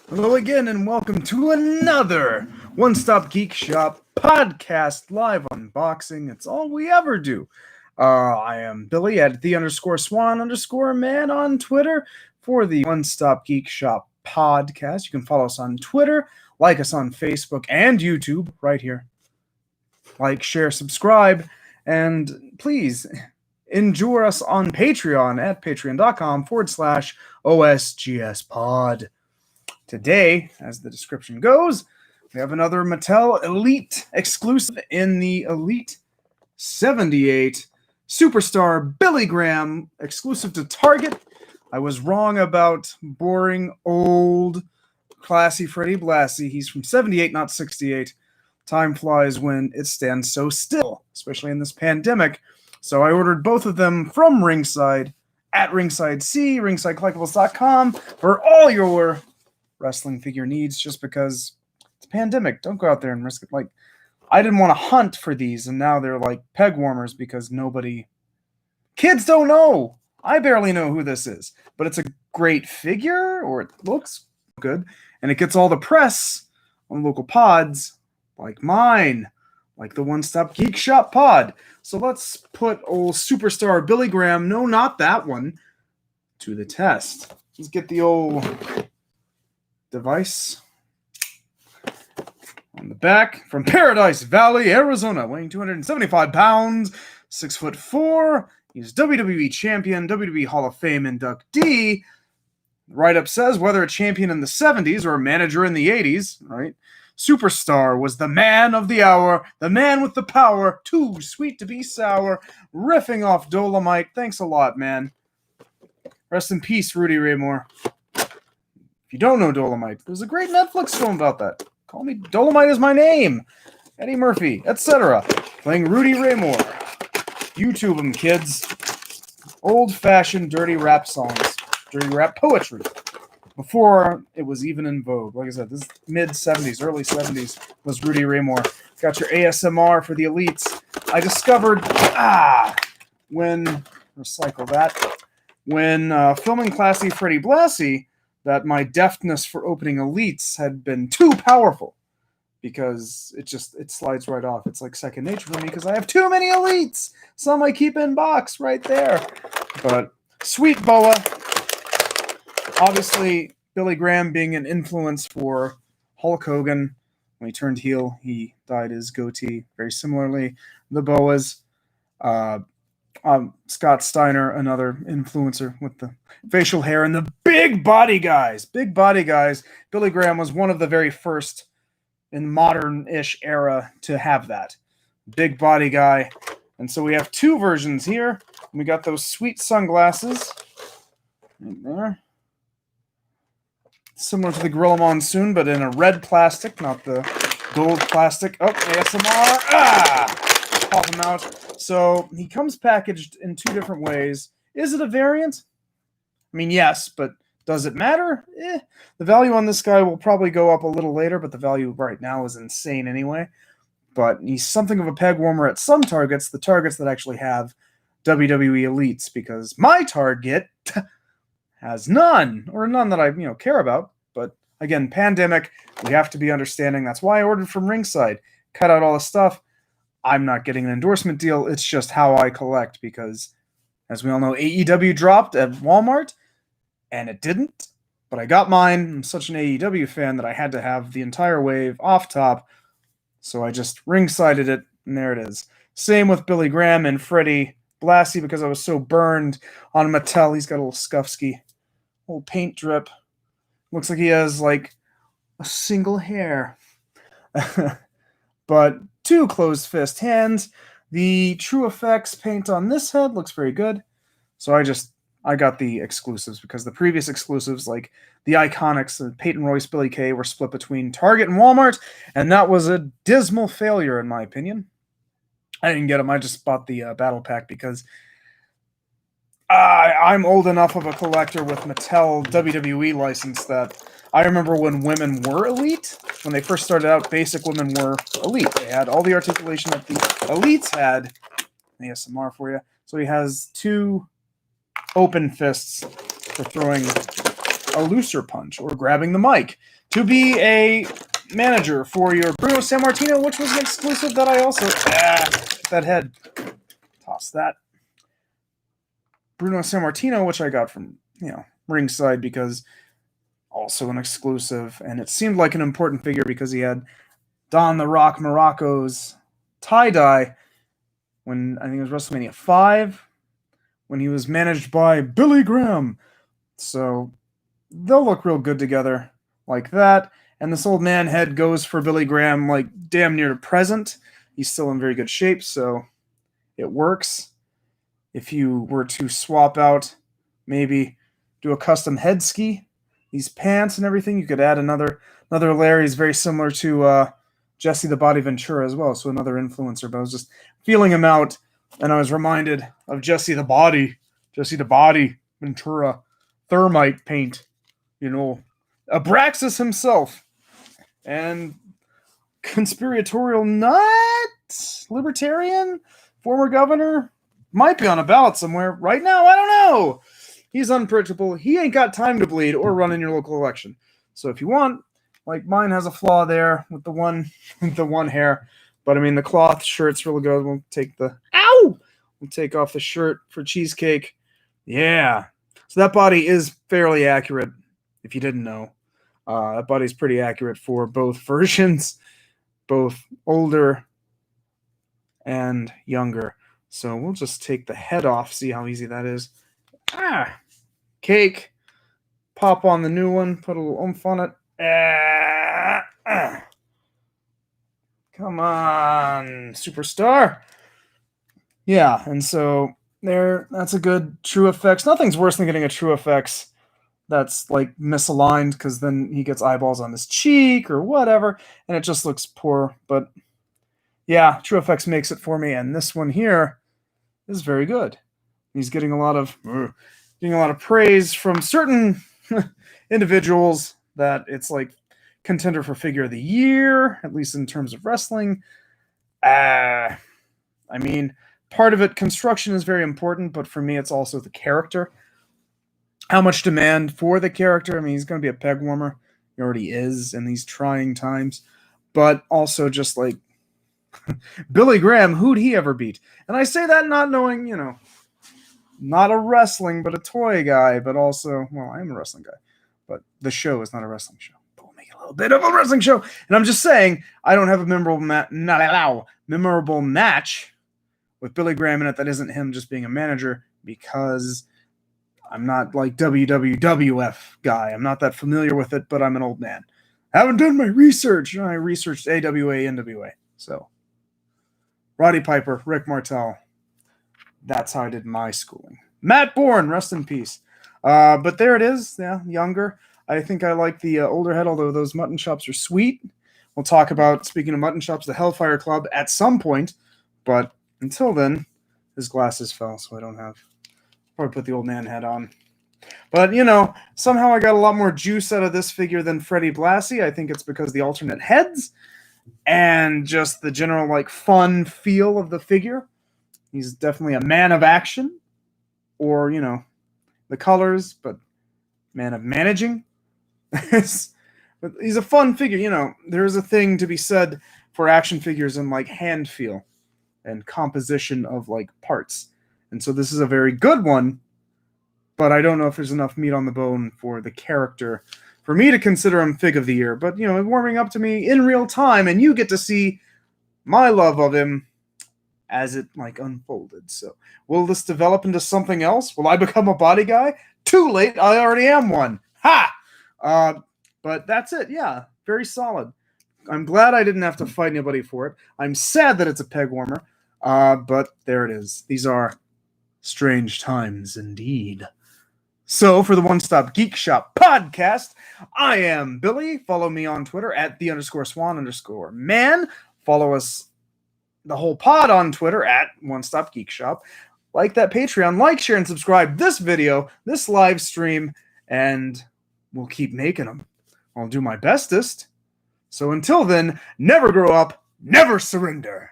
Hello again, and welcome to another One Stop Geek Shop podcast live unboxing. It's all we ever do. I am Billy at _Swan_man on Twitter for the One Stop Geek Shop podcast. You can follow us on Twitter, like us on Facebook and YouTube right here. Like, share, subscribe, and please endure us on Patreon at patreon.com/OSGS pod. Today, as the description goes, we have another Mattel Elite exclusive in the Elite 78 Superstar Billy Graham exclusive to Target. I was wrong about boring, old, classy Freddie Blassie. He's from 78, not 68. Time flies when it stands so still, especially in this pandemic. So I ordered both of them from Ringside at Ringside C, ringsidecollectibles.com for all your wrestling figure needs, just because it's a pandemic. Don't go out there and risk it. Like, I didn't want to hunt for these, and now they're like peg warmers because kids don't know. I barely know who this is, but it's a great figure, or it looks good, and it gets all the press on local pods like mine, like the One Stop Geek Shop pod. So let's put old Superstar Billy Graham, no, not that one, to the test. Let's get the old device on the back. From Paradise Valley, Arizona, weighing 275 pounds, 6'4". He's WWE champion, WWE Hall of Fame inductee. The write-up says whether a champion in the 70s or a manager in the 80s, right? Superstar was the man of the hour, the man with the power, too sweet to be sour, riffing off Dolomite. Thanks a lot, man. Rest in peace, Rudy Ray Moore. If you don't know Dolomite, there's a great Netflix film about that. Call Me Dolomite Is My Name. Eddie Murphy, etc. Playing Rudy Ray Moore. YouTube him, kids. Old-fashioned dirty rap songs. Dirty rap poetry. Before it was even in vogue. Like I said, this is mid-70s, early 70s was Rudy Ray Moore. Got your ASMR for the elites. I discovered, when filming Classy Freddie Blassie, that my deftness for opening elites had been too powerful, because it slides right off. It's like second nature for me because I have too many elites. Some I keep in box right there. But sweet boa. Obviously, Billy Graham being an influence for Hulk Hogan. When he turned heel, he dyed his goatee very similarly. The boas. Scott Steiner, another influencer with the facial hair and the big body guys. Big body guys. Billy Graham was one of the very first in modern-ish era to have that. Big body guy. And so we have two versions here. We got those sweet sunglasses right there. Similar to the Gorilla Monsoon, but in a red plastic, not the gold plastic. Oh, ASMR. Pop him out. So he comes packaged in two different ways. Is it a variant? I mean, yes, but does it matter? The value on this guy will probably go up a little later, but the value right now is insane anyway. But he's something of a peg warmer at some Targets, the Targets that actually have WWE Elites, because my Target has none, or none that I care about. But again, pandemic, we have to be understanding. That's why I ordered from Ringside. Cut out all the stuff. I'm not getting an endorsement deal. It's just how I collect, because, as we all know, AEW dropped at Walmart, and it didn't. But I got mine. I'm such an AEW fan that I had to have the entire wave off top. So I just ring-sided it, and there it is. Same with Billy Graham and Freddie Blassie, because I was so burned on Mattel. He's got a little scuffsky, little paint drip. Looks like he has, like, a single hair. But two closed fist hands. The True Effects paint on this head looks very good. So I got the exclusives, because the previous exclusives, like the Iconics, Peyton Royce, Billy Kay, were split between Target and Walmart, and that was a dismal failure, in my opinion. I didn't get them. I just bought the Battle Pack because I'm old enough of a collector with Mattel WWE license that I remember when women were elite. When they first started out, basic women were elite. They had all the articulation that the elites had. ASMR for you. So he has two open fists for throwing a looser punch or grabbing the mic, to be a manager for your Bruno Sammartino, which was an exclusive that I also... that head. Toss that. Bruno Sammartino, which I got from, ringside because also an exclusive. And it seemed like an important figure because he had Don the Rock Morocco's tie-dye when I think it was WrestleMania 5, when he was managed by Billy Graham. So they'll look real good together like that. And this old man head goes for Billy Graham like damn near to present. He's still in very good shape, so it works. If you were to swap out, maybe do a custom head ski, these pants and everything, you could add another layer. He's very similar to Jesse the Body Ventura as well, so another influencer. But I was just feeling him out, and I was reminded of Jesse the Body Ventura, thermite paint, Abraxas himself, and conspiratorial nut, libertarian, former governor, might be on a ballot somewhere right now. I don't know. He's unpredictable. He ain't got time to bleed or run in your local election. So if you want, like mine has a flaw there with the one hair, but I mean the cloth shirt's really good. We'll take off the shirt for cheesecake. Yeah. So that body is fairly accurate. If you didn't know, that body's pretty accurate for both versions, both older and younger. So we'll just take the head off, see how easy that is. Cake. Pop on the new one, put a little oomph on it. Come on, superstar. Yeah, and so that's a good True Effects. Nothing's worse than getting a True Effects that's like misaligned, because then he gets eyeballs on his cheek or whatever, and it just looks poor. But yeah, True Effects makes it for me, and this one here is very good. He's getting a lot of praise from certain individuals that it's like contender for figure of the year, at least in terms of wrestling. I mean, part of it, construction is very important, but for me, it's also the character. How much demand for the character? I mean, he's going to be a peg warmer. He already is in these trying times. But also just like Billy Graham, who'd he ever beat? And I say that not knowing, not a wrestling, but a toy guy, but also, well, I am a wrestling guy. But the show is not a wrestling show. But we'll make it a little bit of a wrestling show. And I'm just saying, I don't have a memorable match with Billy Graham in it that isn't him just being a manager, because I'm not like WWF guy. I'm not that familiar with it, but I'm an old man. I haven't done my research. I researched AWA, NWA. So, Roddy Piper, Rick Martel. That's how I did my schooling. Matt Bourne, rest in peace. But there it is. Yeah, younger. I think I like the older head, although those mutton chops are sweet. We'll talk about, speaking of mutton chops, the Hellfire Club at some point. But until then, his glasses fell, so I don't have... Probably put the old man head on. But, somehow I got a lot more juice out of this figure than Freddie Blassie. I think it's because the alternate heads and just the general, like, fun feel of the figure. He's definitely a man of action, or, the colors, but man of managing. But he's a fun figure. There's a thing to be said for action figures and, like, hand feel and composition of, like, parts. And so this is a very good one, but I don't know if there's enough meat on the bone for the character for me to consider him Fig of the Year. But, warming up to me in real time, and you get to see my love of him as it, like, unfolded. So, will this develop into something else? Will I become a body guy? Too late, I already am one. Ha! But that's it, yeah. Very solid. I'm glad I didn't have to fight anybody for it. I'm sad that it's a peg warmer. But there it is. These are strange times indeed. So, for the One Stop Geek Shop podcast, I am Billy. Follow me on Twitter at @the_swan_man. Follow us, the whole pod, on Twitter at One Stop Geek Shop. Like that Patreon, like, share, and subscribe this video, this live stream, and we'll keep making them. I'll do my bestest. So until then, never grow up, never surrender.